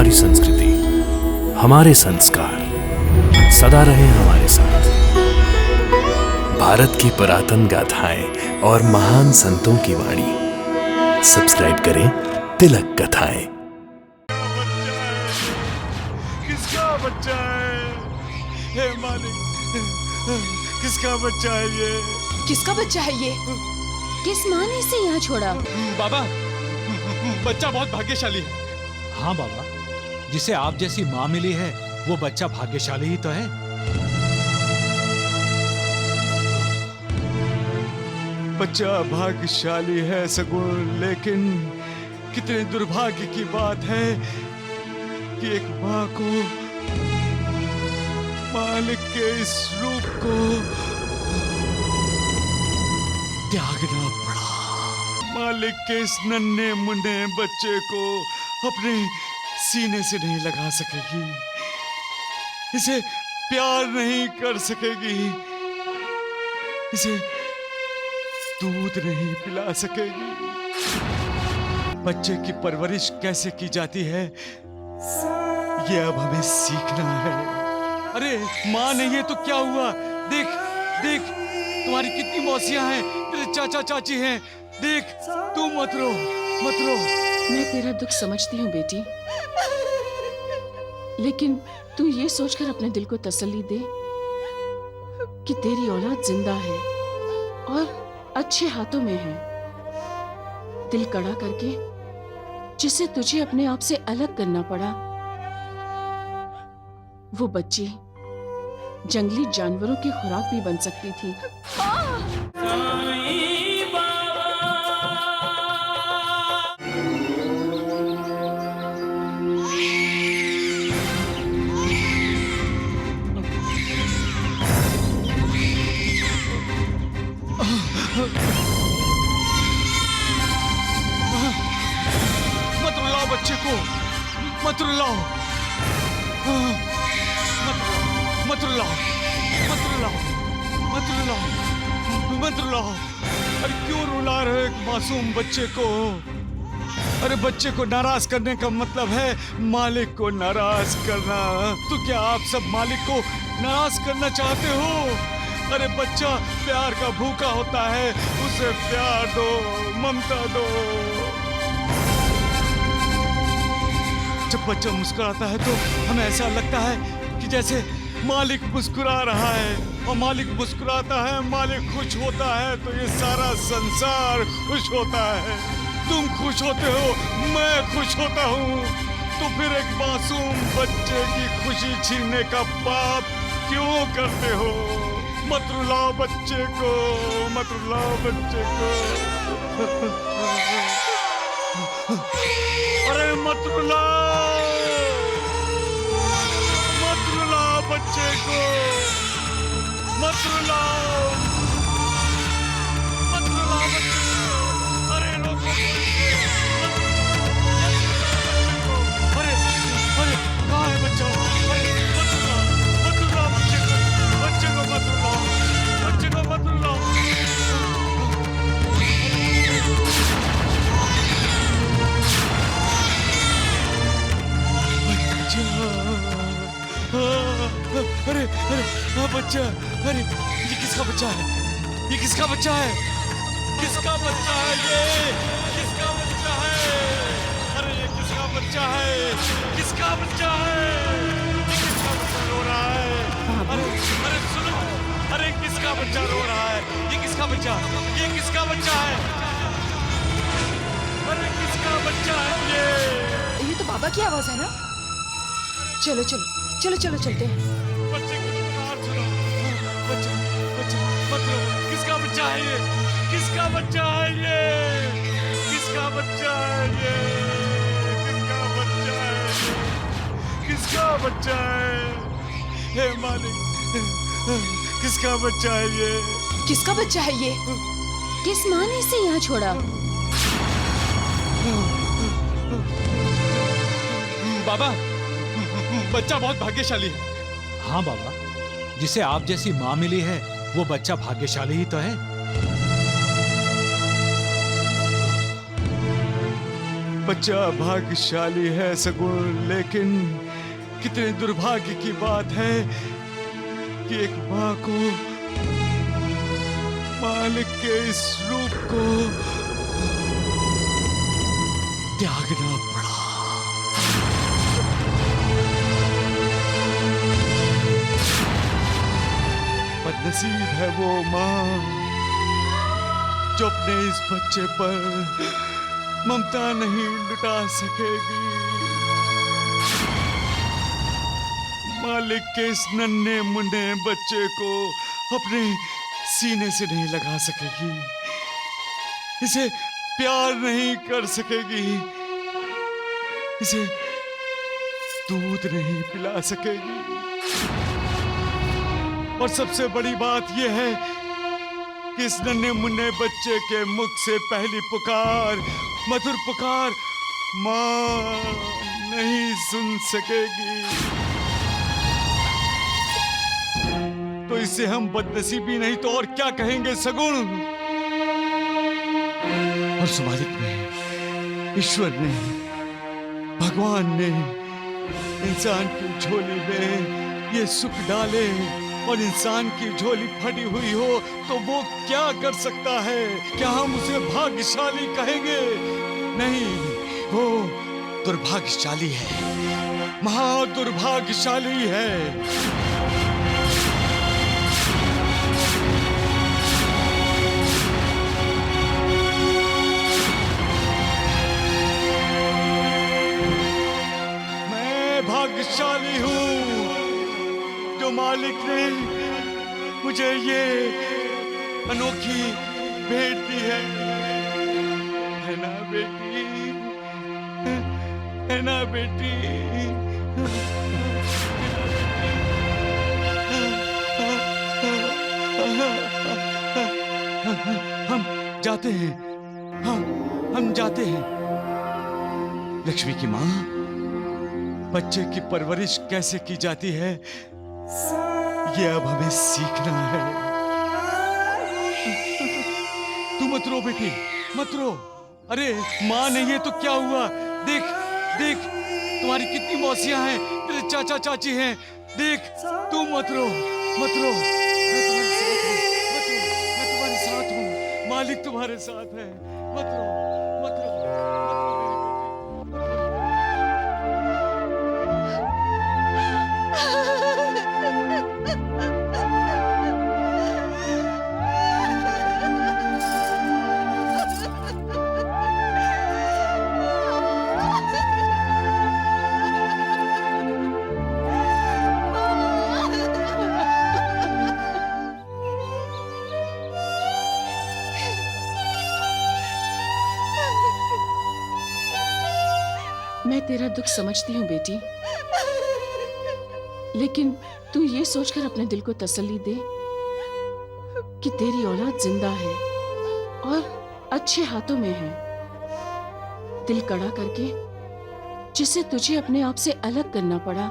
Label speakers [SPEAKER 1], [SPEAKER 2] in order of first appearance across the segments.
[SPEAKER 1] हमारी संस्कृति, हमारे संस्कार सदा रहे हमारे साथ। भारत की पुरातन गाथाएं और महान संतों की वाणी। सब्सक्राइब करें तिलक कथाएं।
[SPEAKER 2] किसका बच्चा है? हे मालिक, किसका बच्चा है ये?
[SPEAKER 3] किसका बच्चा है ये? किस माँ ने इसे यहाँ छोड़ा?
[SPEAKER 4] बाबा, बच्चा बहुत भाग्यशाली है। हाँ बाबा, जिसे आप जैसी माँ मिली है वो बच्चा भाग्यशाली ही तो है।
[SPEAKER 2] बच्चा भाग्यशाली है सगुण, लेकिन कितने दुर्भाग्य की बात है कि एक माँ को मालिक के इस रूप को त्यागना पड़ा। मालिक के इस नन्हे मुन्ने बच्चे को अपने सीने से नहीं लगा सकेगी, इसे प्यार नहीं कर सकेगी, इसे दूध नहीं पिला सकेगी। बच्चे की परवरिश कैसे की जाती है ये अब हमें सीखना है। अरे माँ नहीं है तो क्या हुआ? देख देख, तुम्हारी कितनी मौसियां हैं, तेरे चाचा चाची हैं। देख, तू मत रो, मत रो।
[SPEAKER 3] मैं तेरा दुख समझती हूँ बेटी, लेकिन तू ये सोचकर अपने दिल को तसल्ली दे कि तेरी औलाद जिंदा है और अच्छे हाथों में है। दिल कड़ा करके जिसे तुझे अपने आप से अलग करना पड़ा, वो बच्ची जंगली जानवरों की खुराक भी बन सकती थी।
[SPEAKER 2] मत रुलाओ बच्चे को, मत रुलाओ, मत रुलाओ, मत रुलाओ, मत रुलाओ, मत रुलाओ। अरे क्यों रुला रहे एक मासूम बच्चे को? अरे बच्चे को नाराज करने का मतलब है मालिक को नाराज करना। तो क्या आप सब मालिक को नाराज करना चाहते हो? अरे बच्चा प्यार का भूखा होता है, उसे प्यार दो, ममता दो। जब बच्चा मुस्कुराता है तो हमें ऐसा लगता है कि जैसे मालिक मुस्कुरा रहा है, और मालिक मुस्कुराता है, मालिक खुश होता है तो ये सारा संसार खुश होता है। तुम खुश होते हो, मैं खुश होता हूँ, तो फिर एक मासूम बच्चे की खुशी छीनने का पाप क्यों करते हो? मत रुलाओ बच्चे को, मत रुलाओ बच्चे को। अरे मत रुलाओ, मत रुलाओ बच्चे को, मत रुलाओ, मत रुलाओ बच्चे को। अरे लोगों, अरे अरे कहाँ है बच्चा? अरे मत रुलाओ, मत रुलाओ बच्चे को, बच्चे को मत रुलाओ, बच्चे को मत रुलाओ। अरे अरे हाँ बच्चा, अरे ये किसका बच्चा है? ये किसका बच्चा है? किसका बच्चा है ये? किसका बच्चा है? अरे ये किसका बच्चा है? किसका बच्चा है? ये किसका बच्चा रो रहा है? अरे अरे सुनो, अरे किसका बच्चा रो रहा है? ये किसका बच्चा? ये किसका बच्चा है? अरे किसका बच्चा है ये?
[SPEAKER 3] ये तो बाबा की आवाज है ना? चलो चलो चलो चलो चलते हैं।
[SPEAKER 2] बच्चे को पुकार सुनो। बच्चा, बच्चा मत रो। किसका बच्चा है ये? किसका बच्चा है ये? किसका बच्चा है ये? किसका बच्चा है? किसका बच्चा है? हे मालिक, किसका बच्चा है ये?
[SPEAKER 3] किसका बच्चा है ये? किस माँ ने इसे यहाँ छोड़ा?
[SPEAKER 4] बाबा, बच्चा बहुत भाग्यशाली है। हाँ बाबा, जिसे आप जैसी माँ मिली है वो बच्चा भाग्यशाली ही तो है।
[SPEAKER 2] बच्चा भाग्यशाली है सगुण, लेकिन कितने दुर्भाग्य की बात है कि एक माँ को मालिक के इस रूप को त्यागना पड़ा। बदनसीब है वो माँ जो अपने इस बच्चे पर ममता नहीं लुटा सकेगी। मालिक के इस नन्हे मुन्ने बच्चे को अपने सीने से नहीं लगा सकेगी, इसे प्यार नहीं कर सकेगी, इसे दूध नहीं पिला सकेगी। और सबसे बड़ी बात यह है कि इस नन्हे मुन्ने बच्चे के मुख से पहली पुकार, मधुर पुकार माँ नहीं सुन सकेगी। तो इसे हम बदनसीबी नहीं तो और क्या कहेंगे सगुण। और उस मालिक ने, ईश्वर ने, भगवान ने इंसान की झोली में ये सुख डाले और इंसान की झोली फटी हुई हो तो वो क्या कर सकता है? क्या हम उसे भाग्यशाली कहेंगे? नहीं, वो दुर्भाग्यशाली है, महा दुर्भाग्यशाली है। भाग्यशाली हूँ जो मालिक ने मुझे ये अनोखी भेंट दी है ना बेटी? है ना बेटी? हम जाते हैं, हम जाते हैं। लक्ष्मी की माँ, बच्चे की परवरिश कैसे की जाती है ये अब हमें सीखना है। तू मत रो बेटी, मत रो। अरे माँ नहीं है तो क्या हुआ? देख देख, तुम्हारी कितनी मौसियां हैं, तेरे चाचा चाची हैं। देख, तू मत रो, मत रो। मैं तुम्हारे साथ हूँ, मालिक तुम्हारे साथ है। मत रो, मत रो।
[SPEAKER 3] मैं तेरा दुख समझती हूँ बेटी, लेकिन तू ये सोचकर अपने दिल को तसल्ली दे कि तेरी औलाद जिंदा है और अच्छे हाथों में है। दिल कड़ा करके जिसे तुझे अपने आप से अलग करना पड़ा,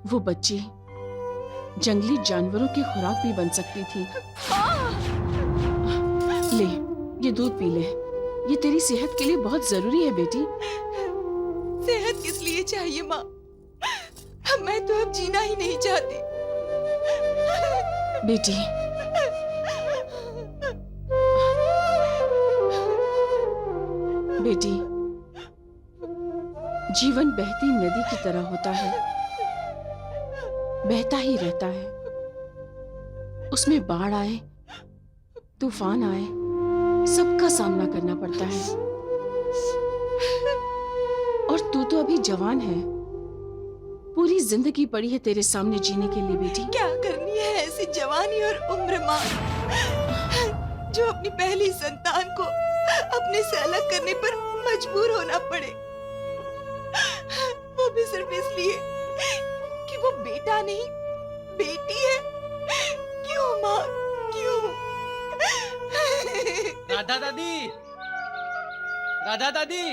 [SPEAKER 3] वो बच्ची जंगली जानवरों की खुराक भी बन सकती थी। ले, ये दूध पी ले, ये तेरी सेहत के लिए बहुत जरूरी है बेटी।
[SPEAKER 5] सेहत किस लिए चाहिए माँ? मैं तो अब जीना ही नहीं चाहती।
[SPEAKER 3] बेटी, बेटी, जीवन बहती नदी की तरह होता है, बहता ही रहता है। उसमें बाढ़ आए, तूफान आए, सबका सामना करना पड़ता है। और तू तो अभी जवान है, पूरी जिंदगी पड़ी है तेरे सामने जीने के लिए बेटी।
[SPEAKER 5] क्या करनी है ऐसी जवानी और उम्र माँ, जो अपनी पहली संतान को अपने से अलग करने पर मजबूर होना पड़े, वो भी सिर्फ इसलिए कि वो बेटा नहीं बेटी है। क्यों माँ, क्यों?
[SPEAKER 6] राधा दादी, राधा दादी,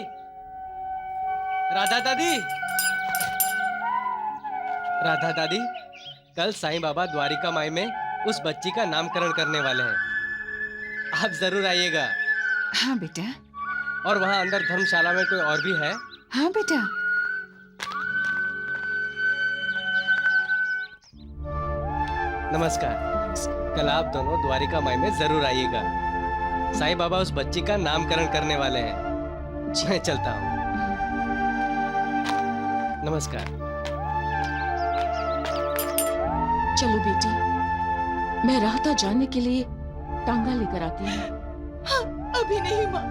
[SPEAKER 6] राधा दादी, राधा दादी, कल साईं बाबा द्वारिका माई में उस बच्ची का नामकरण करने वाले हैं, आप जरूर आइएगा।
[SPEAKER 7] हाँ बेटा,
[SPEAKER 6] और वहाँ अंदर धर्मशाला में कोई और भी है?
[SPEAKER 5] हाँ बेटा।
[SPEAKER 6] नमस्कार। कल आप दोनों द्वारिका माई में जरूर आइएगा। साईं बाबा उस बच्ची का नामकरण करने वाले हैं। मैं चलता हूँ। नमस्कार।
[SPEAKER 3] चलो बेटी, मैं राहता जानने के लिए टांगा लेकर आती हूँ।
[SPEAKER 5] हाँ, अभी नहीं माँ,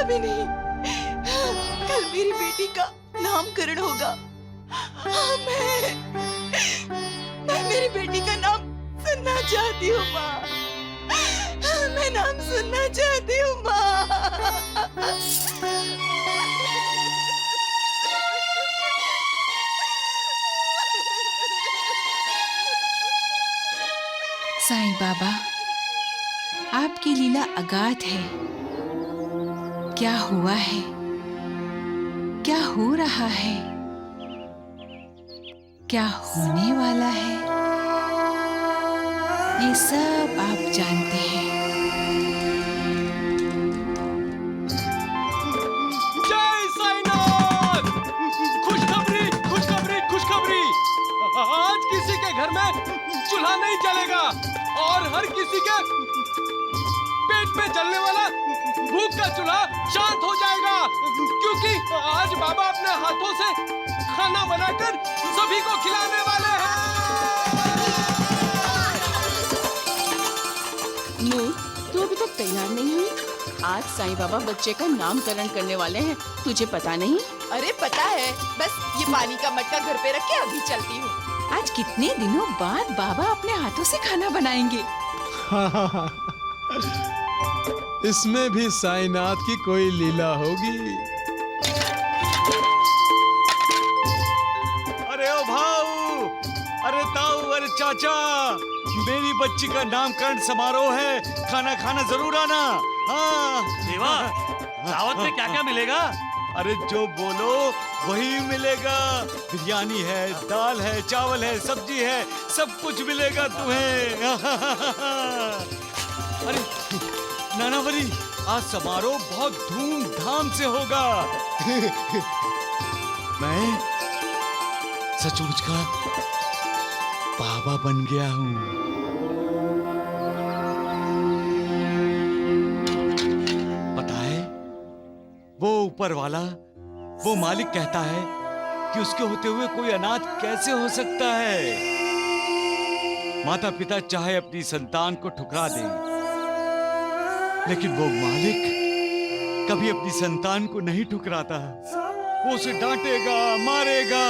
[SPEAKER 5] अभी नहीं। कल मेरी बेटी का नामकरण होगा। हाँ, मैं मेरी बेटी का नाम सुनना चाहती हूँ माँ। मैं नाम सुनना चाहती हूँ माँ।
[SPEAKER 7] साईं बाबा, आपकी लीला अगाध है। क्या हुआ है, क्या हो रहा है, क्या होने वाला है, ये सब आप जानते हैं।
[SPEAKER 6] जय साईनाथ! खुशखबरी, खुशखबरी, खुशखबरी! आज किसी के घर में चूल्हा नहीं जलेगा और हर किसी के पेट में जलने वाला भूख का चूल्हा शांत हो जाएगा, क्योंकि आज बाबा अपने हाथों से खाना बनाकर सभी को खिलाने वाले हैं।
[SPEAKER 3] नूर, तू अभी तक तैयार नहीं हुई? आज साईं बाबा बच्चे का नामकरण करने वाले हैं, तुझे पता नहीं?
[SPEAKER 5] अरे पता है, बस ये पानी का मटका घर पे रख के अभी चलती हूँ।
[SPEAKER 7] आज कितने दिनों बाद बाबा अपने हाथों से खाना बनाएंगे।
[SPEAKER 8] इसमें भी साईनाथ की कोई लीला होगी।
[SPEAKER 2] अरे ओ भाऊ, अरे ताऊ, अरे चाचा, मेरी बच्ची का नामकरण समारोह है, खाना खाना जरूर आना। हाँ
[SPEAKER 9] देवा, दावत में क्या क्या मिलेगा?
[SPEAKER 2] अरे जो बोलो वही मिलेगा। बिरयानी है, दाल है, चावल है, सब्जी है, सब कुछ मिलेगा तुम्हें। अरे नानावरी, आज समारोह बहुत धूमधाम से होगा। मैं सचमुच का बाबा बन गया हूँ। पता है, वो ऊपर वाला, वो मालिक कहता है कि उसके होते हुए कोई अनाथ कैसे हो सकता है। माता पिता चाहे अपनी संतान को ठुकरा दें, लेकिन वो मालिक कभी अपनी संतान को नहीं ठुकराता। वो उसे डांटेगा, मारेगा,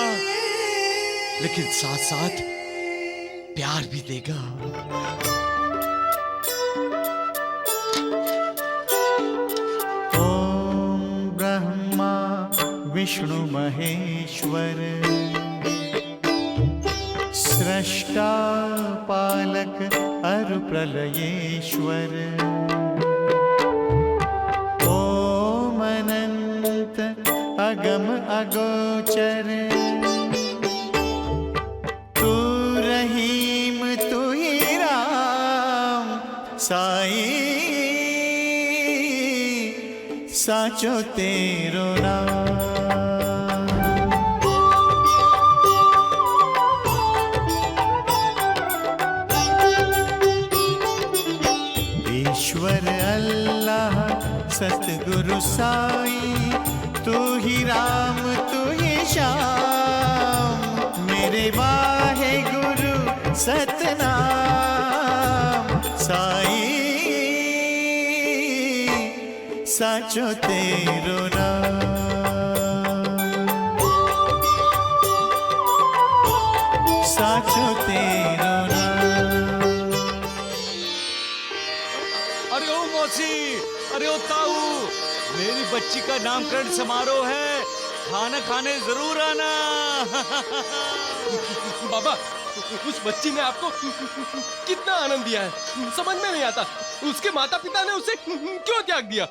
[SPEAKER 2] लेकिन साथ साथ प्यार भी देगा।
[SPEAKER 10] ओम ब्रह्मा विष्णु महेश्वर, सृष्टा पालक अरु प्रलयेश्वर, ओम अनंत अगम अगोचर, तू रहीम तू ही राम, साईं साचो तेरो नाम। ईश्वर अल्लाह सतगुरु साईं, तू ही राम तू ही श्याम, मेरे वाहे गुरु सतनाम, साईं साचो तेरो नाम, साचो तेरो नाम।
[SPEAKER 2] अरे ओ मौसी, अरे ओ ताऊ, मेरी बच्ची का नामकरण समारोह है, खाना खाने जरूर आना।
[SPEAKER 6] बाबा, उस बच्ची ने आपको कितना आनंद दिया है, समझ में नहीं आता। उसके माता पिता ने उसे क्यों त्याग दिया?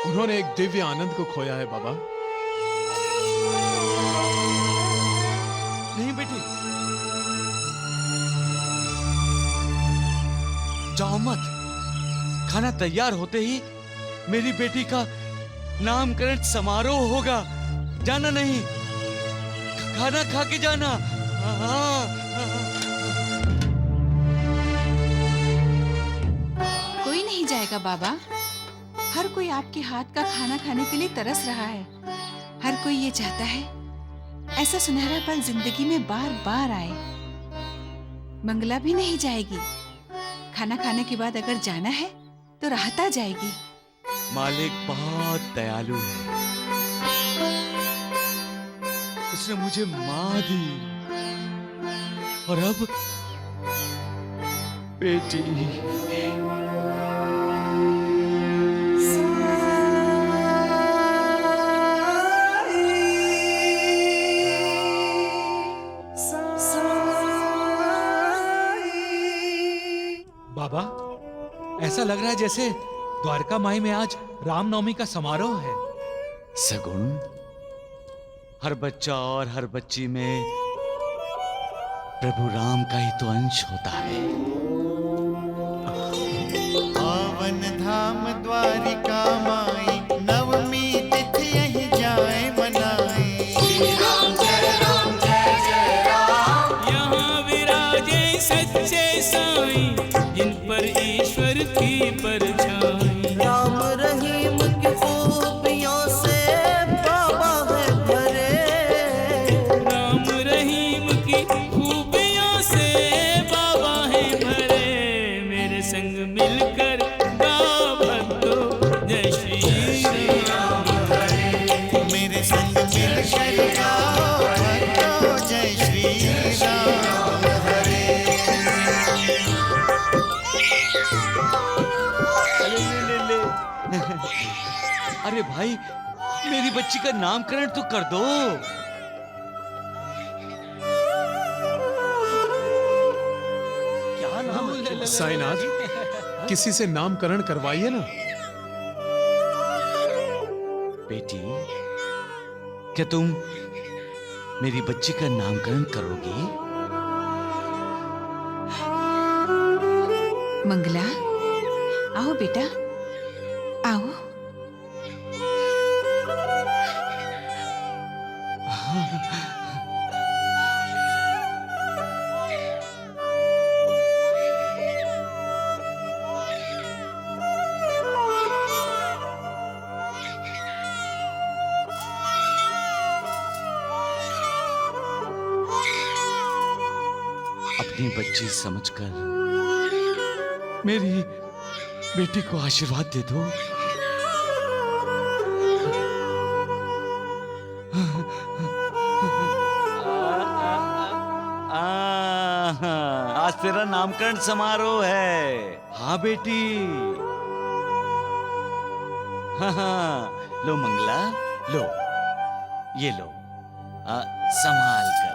[SPEAKER 8] उन्होंने एक दिव्य आनंद को खोया है बाबा।
[SPEAKER 2] नहीं बेटी, जाओ मत, खाना तैयार होते ही मेरी बेटी का नामकरण समारोह होगा। जाना नहीं, खाना खा के जाना। हाँ।
[SPEAKER 7] कोई नहीं जाएगा बाबा। हर कोई आपके हाथ का खाना खाने के लिए तरस रहा है। हर कोई ये चाहता है ऐसा सुनहरा पल जिंदगी में बार बार आए। मंगला भी नहीं जाएगी। खाना खाने के बाद अगर जाना है तो राहत आ जाएगी।
[SPEAKER 2] मालिक बहुत दयालु है। उसने मुझे माँ दी और अब बेटी।
[SPEAKER 4] बाबा, ऐसा लग रहा है जैसे द्वारका माई में आज रामनवमी का समारोह है।
[SPEAKER 2] सगुण, हर बच्चा और हर बच्ची में प्रभु राम का ही तो अंश होता है।
[SPEAKER 10] पावन धाम द्वारिका माई, नवमी तिथि यही जाए मनाए। श्री राम जय राम।
[SPEAKER 11] यहाँ विराजे सच्चे साईं, जिन पर ईश्वर की परछाई।
[SPEAKER 12] राम रहीम की खूबियों से बाबा है भरे।
[SPEAKER 11] राम रहीम की खूबियों से बाबा है भरे। मेरे संग मिलकर गाओ भक्तों जय श्री राम हरे।
[SPEAKER 10] मेरे संग मिलकर गाओ भक्तों जय श्री राम हरे।
[SPEAKER 2] ले। अरे भाई, मेरी बच्ची का नामकरण तो कर दो।
[SPEAKER 9] क्या नाम?
[SPEAKER 8] साईनाथ, किसी से नामकरण करवाइए ना।
[SPEAKER 2] बेटी, क्या तुम मेरी बच्ची का नामकरण करोगी?
[SPEAKER 7] मंगला, आओ बेटा, आओ।
[SPEAKER 2] अपनी बच्ची समझकर मेरी बेटी को आशीर्वाद दे दो। आज तेरा नामकरण समारोह है। हाँ बेटी। हाँ, लो मंगला, लो, ये लो, संभाल कर।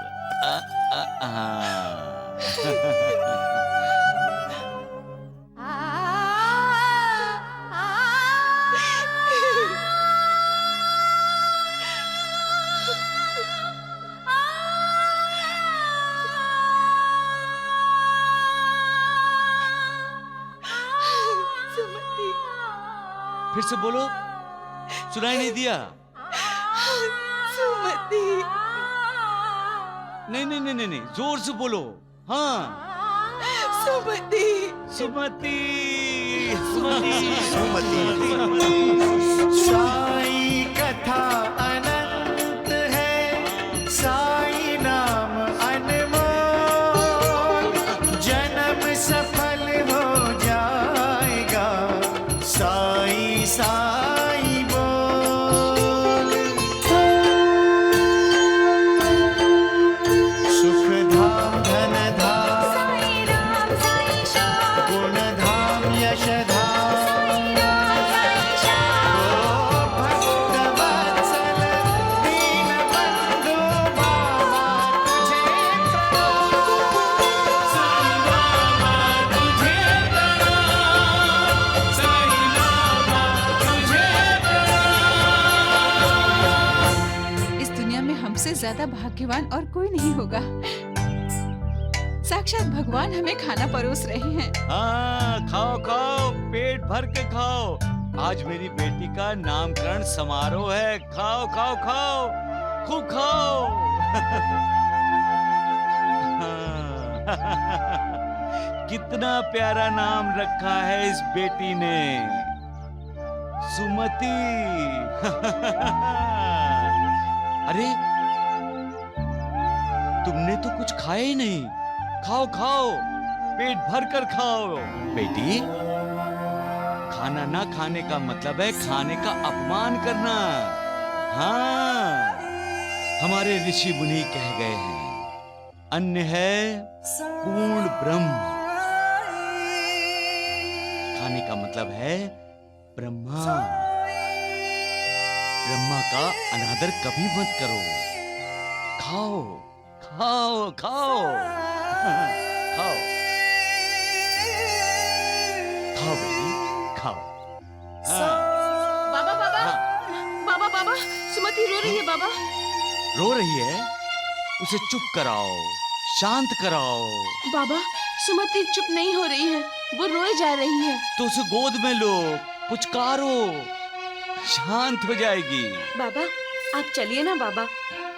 [SPEAKER 2] फिर से बोलो, सुनाई नहीं दिया?
[SPEAKER 5] सुमति।
[SPEAKER 2] नहीं, जोर से बोलो। हाँ,
[SPEAKER 5] सुमति।
[SPEAKER 2] सुमति।
[SPEAKER 10] साई कथा अनंत है, साई नाम अनमोल। जन्म सफल हो जाएगा, साई साई बोल। सुख धाम धन धाम, गुण धाम यश धाम। भक्त वत्सल दीन बंधु बाबा तुझे
[SPEAKER 7] इस दुनिया में हमसे ज्यादा भाग्यवान और कोई नहीं होगा। साक्षात भगवान हमें खाना परोस रहे हैं।
[SPEAKER 2] हाँ, खाओ खाओ, पेट भर के खाओ। आज मेरी बेटी का नामकरण समारोह है। खाओ खाओ खाओ, खूब खाओ। कितना प्यारा नाम रखा है इस बेटी ने, सुमति। अरे, तुमने तो कुछ खाया ही नहीं। खाओ खाओ, पेट भर कर खाओ। बेटी, खाना ना खाने का मतलब है खाने का अपमान करना। हाँ, हमारे ऋषि मुनि कह गए हैं, अन्न है पूर्ण ब्रह्म। खाने का मतलब है ब्रह्मा। ब्रह्मा का अनादर कभी मत करो। खाओ खाओ खाओ, खाओ खाओ बेटी, खाओ। हाँ।
[SPEAKER 3] बाबा बाबा,
[SPEAKER 2] हाँ।
[SPEAKER 3] बाबा बाबा, सुमति रो रही है बाबा।
[SPEAKER 2] रो रही है? उसे चुप कराओ, शांत कराओ।
[SPEAKER 3] बाबा, सुमति चुप नहीं हो रही है, वो रोए जा रही है।
[SPEAKER 2] तो उसे गोद में लो, पुचकारो, शांत हो जाएगी।
[SPEAKER 13] बाबा, आप चलिए ना बाबा,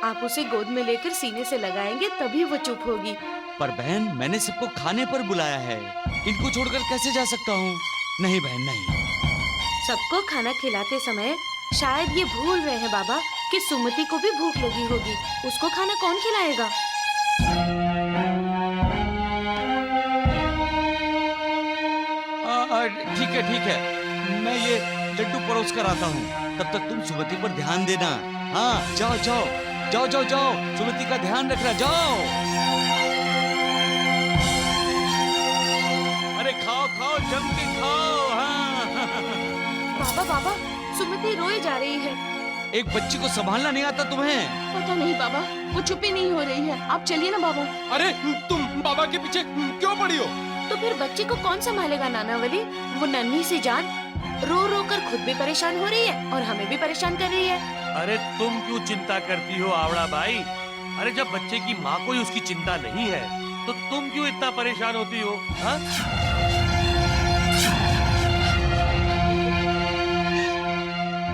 [SPEAKER 13] आप उसे गोद में लेकर सीने से लगाएंगे तभी वो चुप होगी।
[SPEAKER 2] पर बहन, मैंने सबको खाने पर बुलाया है, इनको छोड़कर कैसे जा सकता हूँ? नहीं बहन, नहीं।
[SPEAKER 13] सबको खाना खिलाते समय शायद ये भूल रहे हैं बाबा कि सुमति को भी भूख लगी होगी। उसको खाना कौन खिलाएगा?
[SPEAKER 2] ठीक है, मैं ये लड्डू परोस कर आता हूँ। तब तक तुम सुमति पर ध्यान देना। हाँ, जाओ जाओ जाओ जाओ जाओ, सुमति का ध्यान रखना, जाओ। अरे खाओ खाओ, जम के खाओ। हाँ।
[SPEAKER 13] बाबा बाबा, सुमति रोए जा रही है।
[SPEAKER 2] एक बच्ची को संभालना नहीं आता तुम्हें?
[SPEAKER 3] पता नहीं बाबा, वो चुप ही नहीं हो रही है। आप चलिए ना बाबा।
[SPEAKER 6] अरे, तुम बाबा के पीछे क्यों पड़ी हो?
[SPEAKER 13] तो फिर बच्ची को कौन संभालेगा नानावली? वो नन्ही सी जान रो रो कर खुद भी परेशान हो रही है और हमें भी परेशान कर रही है।
[SPEAKER 9] अरे तुम क्यों चिंता करती हो आवड़ा भाई? अरे जब बच्चे की माँ को ही उसकी चिंता नहीं है तो तुम क्यों इतना परेशान होती हो? हाँ?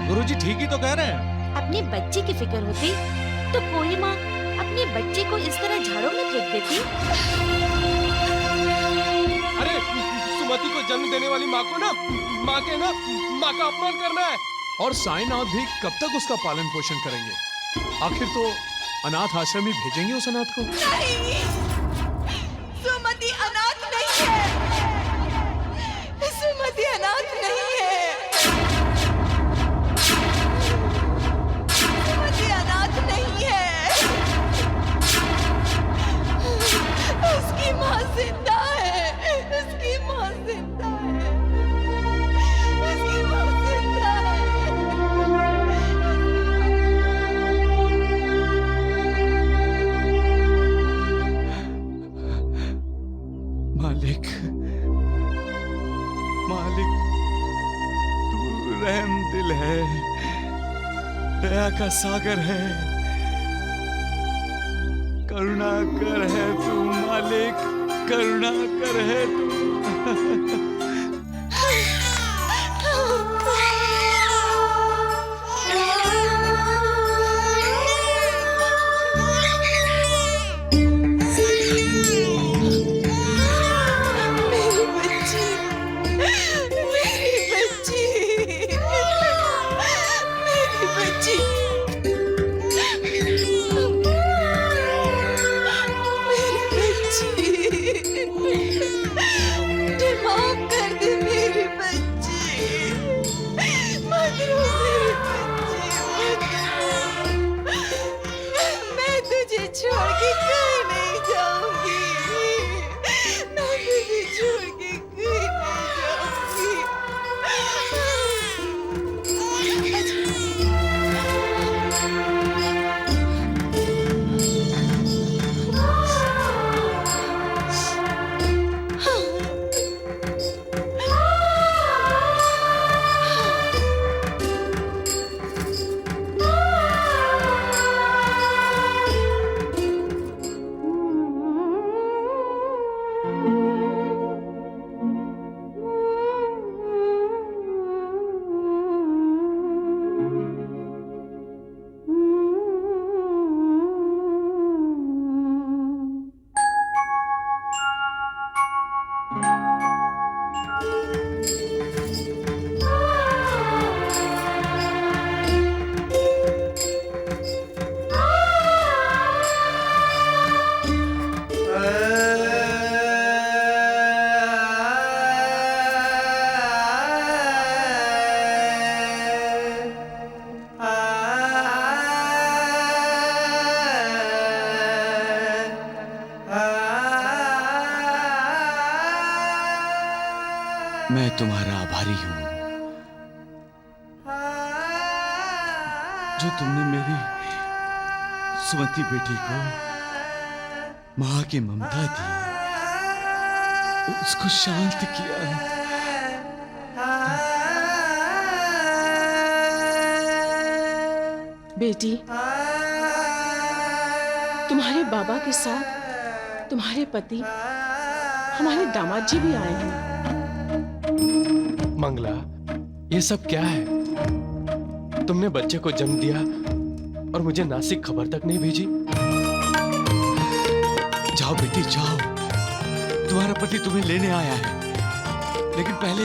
[SPEAKER 4] गुरुजी ठीक ही तो कह रहे हैं।
[SPEAKER 13] अपनी बच्ची की फिक्र होती तो कोई माँ अपने बच्चे को इस तरह झाड़ों में फेंक देती?
[SPEAKER 6] अरे, सुमति को जन्म देने वाली माँ को माँ का अपमान करना है।
[SPEAKER 8] और साईनाथ भी कब तक उसका पालन पोषण करेंगे? आखिर तो अनाथ आश्रम ही भेजेंगे उस अनाथ को।
[SPEAKER 5] नहीं, सुमति अनाथ नहीं है। सुमति अनाथ नहीं है। सुमति अनाथ नहीं है। उसकी माँ जिंदा है। उसकी माँ जिंदा है। उसकी माँ जिंदा है।
[SPEAKER 2] मालिक, मालिक, तू रहम दिल है, दया का सागर है, करुणा कर है तू मालिक, करुणा कर है तू।
[SPEAKER 5] छोड़ के कहीं नहीं जाऊंगी। मैं तुझे छोड़ के कहीं नहीं जाऊंगी।
[SPEAKER 2] तुम्हारा आभारी हूं जो तुमने मेरी सुमति बेटी को मां की ममता दी, उसको शांत किया।
[SPEAKER 3] बेटी, तुम्हारे बाबा के साथ तुम्हारे पति हमारे दामाद जी भी आए हैं।
[SPEAKER 6] मंगला, ये सब क्या है? तुमने बच्चे को जन्म दिया और मुझे नासिक खबर तक नहीं भेजी।
[SPEAKER 2] जाओ बेटी जाओ, तुम्हारा पति तुम्हें लेने आया है, लेकिन पहले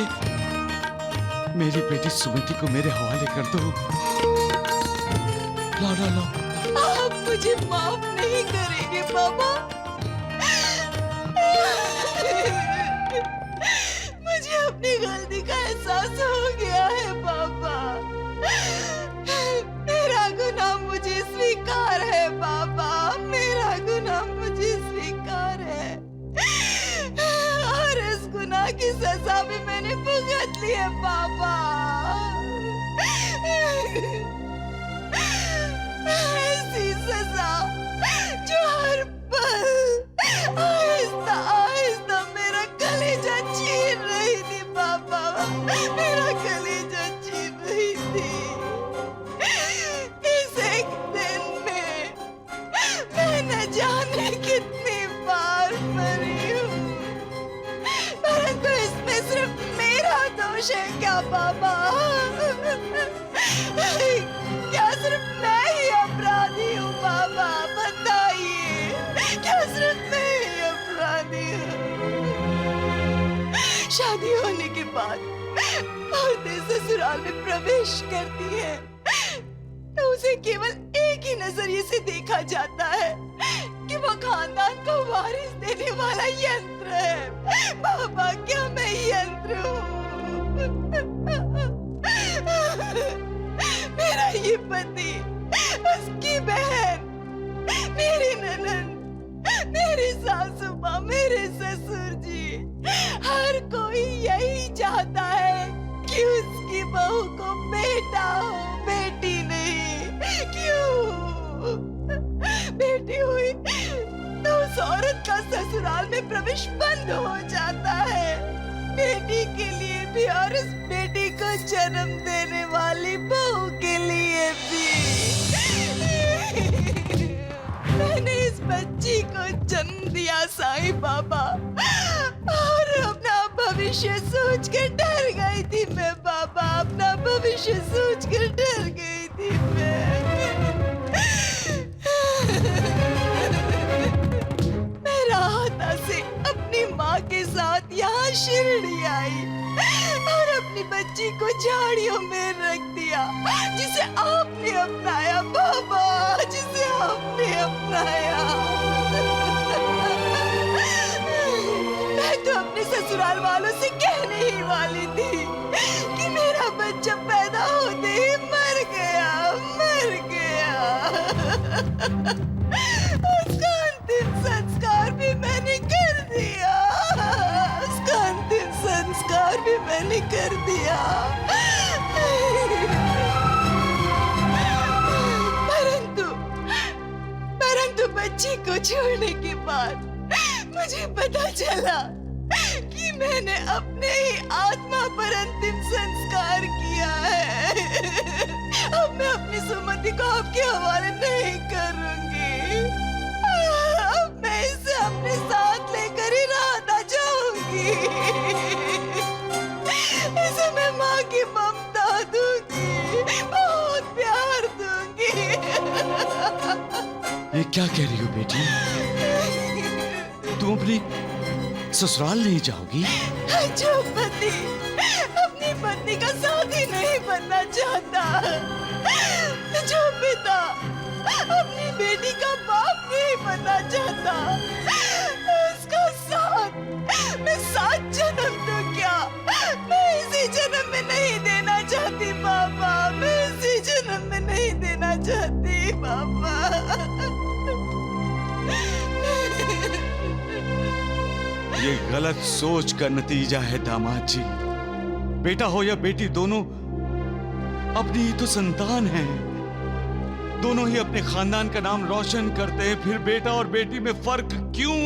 [SPEAKER 2] मेरी बेटी सुमति को मेरे हवाले कर दो। लो लो लो।
[SPEAKER 5] आप मुझे माफ नहीं करेंगे बाबा। मुझे अपनी गलती का एहसास हो गया है बाबा। मेरा गुनाह मुझे स्वीकार है बाबा, मेरा गुनाह मुझे स्वीकार है और इस गुनाह की सजा भी मैंने भुगत ली है बाबा। ऐसी सजा जो हर पल आहिस्ता आहिस्ता मेरा कलेजा चीर रही थी बाबा, मेरा कलेजा चीर रही थी। इस एक दिन में मैं न जाने कितनी बार मरी हूँ, परंतु इसमें सिर्फ मेरा दोष है क्या बाबा? क्या सिर्फ मैं ही अपराधी हूँ बाबा? बताइए, क्या सिर्फ मैं ही अपराधी हूँ? शादी होने के बाद औरतें ससुराल में प्रवेश करती हैं तो उसे केवल एक ही नजरिए से देखा जाता है कि वो खानदान को वारिस देने वाला यंत्र है। बाबा, क्या मैं यंत्र हूँ? मेरा ये पति, उसकी बहन, मेरी ननद, मेरी सासू माँ, मेरे ससुर जी, हर कोई यही चाहता है कि उसकी बहू को बेटा हो, बेटी नहीं। क्यों? बेटी हुई तो उस औरत का ससुराल में प्रवेश बंद हो जाता है, बेटी के लिए भी और उस बेटी को जन्म देने वाली बहू के लिए भी। मैंने इस बच्ची को जन्म दिया साईं बाबा, और अपना भविष्य सोच कर डर गई थी मैं बाबा, अपना भविष्य सोच कर डर गई थी मैं राहता से अपनी माँ के साथ यहाँ शिरडी आई और अपनी बच्ची को झाड़ियों में रख दिया, जिसे आपने अपनाया बाबा, जिसे आपने अपनाया। मैं तो अपने ससुराल वालों से कहने ही वाली थी कि मेरा बच्चा पैदा होते ही मर गया, मर गया। उसका अंतिम संस्कार भी मैंने कर दिया, उसका अंतिम संस्कार भी मैंने कर दिया। परंतु बच्ची को छोड़ने के बाद मुझे पता चला कि मैंने अपने ही आत्मा पर अंतिम संस्कार किया है। अब मैं अपनी सुमति को आपके हवाले नहीं करूंगी, अब मैं इसे अपने साथ लेकर ही राहता जाऊंगी। इसे मैं माँ की ममता दूंगी, बहुत प्यार दूंगी।
[SPEAKER 2] ये क्या कह रही हो बेटी? तुम अपनी ससुराल नहीं जाओगी?
[SPEAKER 5] जो पति अपनी पत्नी का साथी नहीं बनना चाहता, जो पिता अपनी बेटी का बाप नहीं बनना चाहता, उसका साथ मैं 7 जन्म दूं क्या? मैं इसी जन्म में नहीं देना चाहती बाबा, मैं इसी जन्म में नहीं देना चाहती बाबा।
[SPEAKER 2] ये गलत सोच का नतीजा है दामाद जी। बेटा हो या बेटी, दोनों अपनी ही तो संतान हैं। दोनों ही अपने खानदान का नाम रोशन करते हैं, फिर बेटा और बेटी में फर्क क्यों?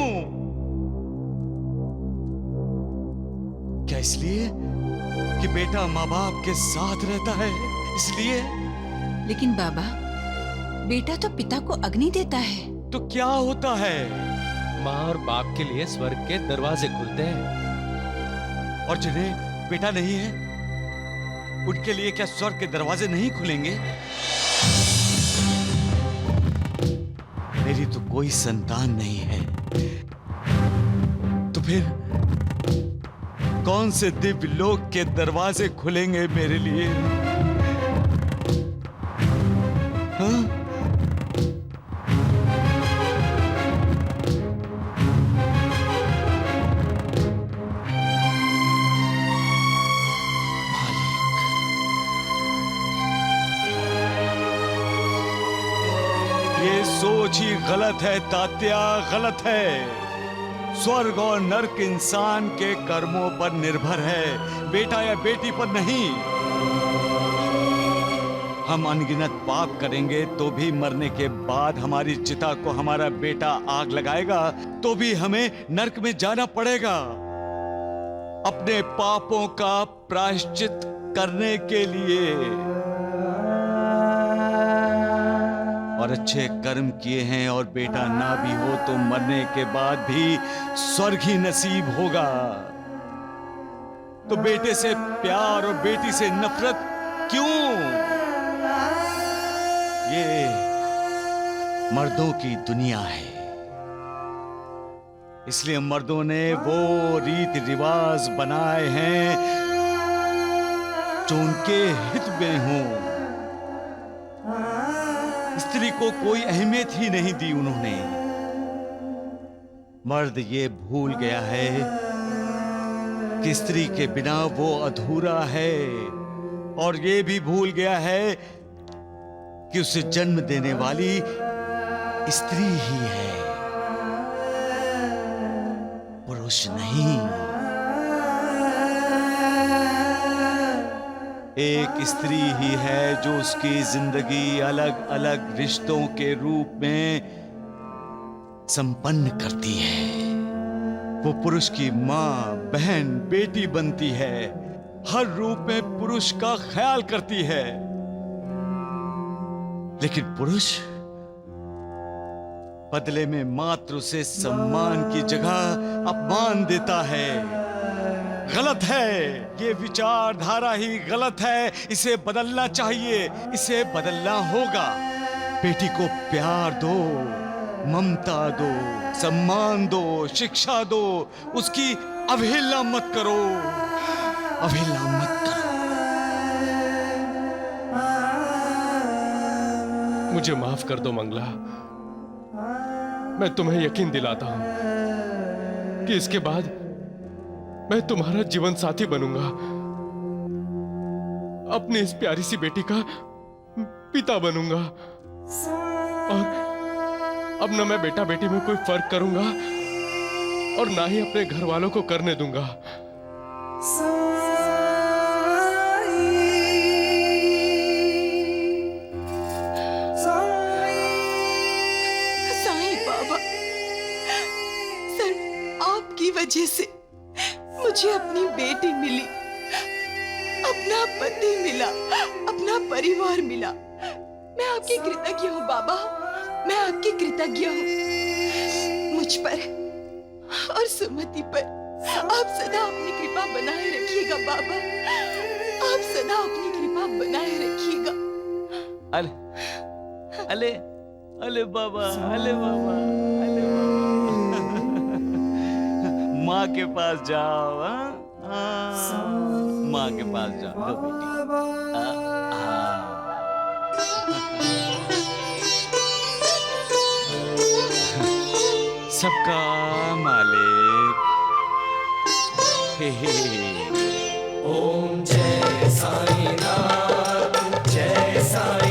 [SPEAKER 2] क्या इसलिए कि बेटा माँ बाप के साथ रहता है, इसलिए?
[SPEAKER 7] लेकिन बाबा, बेटा तो पिता को अग्नि देता है।
[SPEAKER 2] तो क्या होता है?
[SPEAKER 6] माँ और बाप के लिए स्वर्ग के दरवाजे खुलते हैं।
[SPEAKER 2] और जिन्हें बेटा नहीं है, उनके लिए क्या स्वर्ग के दरवाजे नहीं खुलेंगे? मेरी तो कोई संतान नहीं है, तो फिर कौन से दिव्य लोक के दरवाजे खुलेंगे मेरे लिए? हाँ? ये सोच ही गलत है तात्या, गलत है। स्वर्ग और नरक इंसान के कर्मों पर निर्भर है, बेटा या बेटी पर नहीं। हम अनगिनत पाप करेंगे तो भी मरने के बाद हमारी चिता को हमारा बेटा आग लगाएगा तो भी हमें नरक में जाना पड़ेगा, अपने पापों का प्रायश्चित करने के लिए। और अच्छे कर्म किए हैं और बेटा ना भी हो तो मरने के बाद भी स्वर्ग ही नसीब होगा। तो बेटे से प्यार और बेटी से नफरत क्यों? ये मर्दों की दुनिया है, इसलिए मर्दों ने वो रीति रिवाज बनाए हैं जो उनके हित में हों। स्त्री को कोई अहमियत ही नहीं दी उन्होंने। मर्द ये भूल गया है कि स्त्री के बिना वो अधूरा है, और ये भी भूल गया है कि उसे जन्म देने वाली स्त्री ही है, पुरुष नहीं। एक स्त्री ही है जो उसकी जिंदगी अलग अलग रिश्तों के रूप में संपन्न करती है। वो पुरुष की माँ, बहन, बेटी बनती है, हर रूप में पुरुष का ख्याल करती है। लेकिन पुरुष बदले में मात्र उसे सम्मान की जगह अपमान देता है। गलत है, ये विचारधारा ही गलत है। इसे बदलना चाहिए, इसे बदलना होगा। बेटी को प्यार दो, ममता दो, सम्मान दो, शिक्षा दो, उसकी अवहेलना मत करो, अवहेलना मत करो।
[SPEAKER 6] मुझे माफ कर दो मंगला। मैं तुम्हें यकीन दिलाता हूं कि इसके बाद मैं तुम्हारा जीवन साथी बनूंगा, अपनी इस प्यारी सी बेटी का पिता बनूंगा, और अब न मैं बेटा बेटी में कोई फर्क करूंगा और ना ही अपने घर वालों को करने दूंगा।
[SPEAKER 5] साईं बाबा, सर आपकी वजह से मुझे अपनी बेटी मिली, अपना पति मिला, अपना परिवार मिला। मैं आपकी कृतज्ञ हूँ बाबा, मैं आपकी कृतज्ञ हूँ। मुझ पर और सुमति पर आप सदा अपनी कृपा बनाए रखिएगा बाबा, आप सदा अपनी कृपा बनाए रखिएगा।
[SPEAKER 2] अले अले अले बाबा, अले बाबा, अले बाबा। माँ के पास जाओ, माँ के पास जाओ, लो बेटी। सबका मालिक।
[SPEAKER 10] ओम जय साईनाथ, जय साई।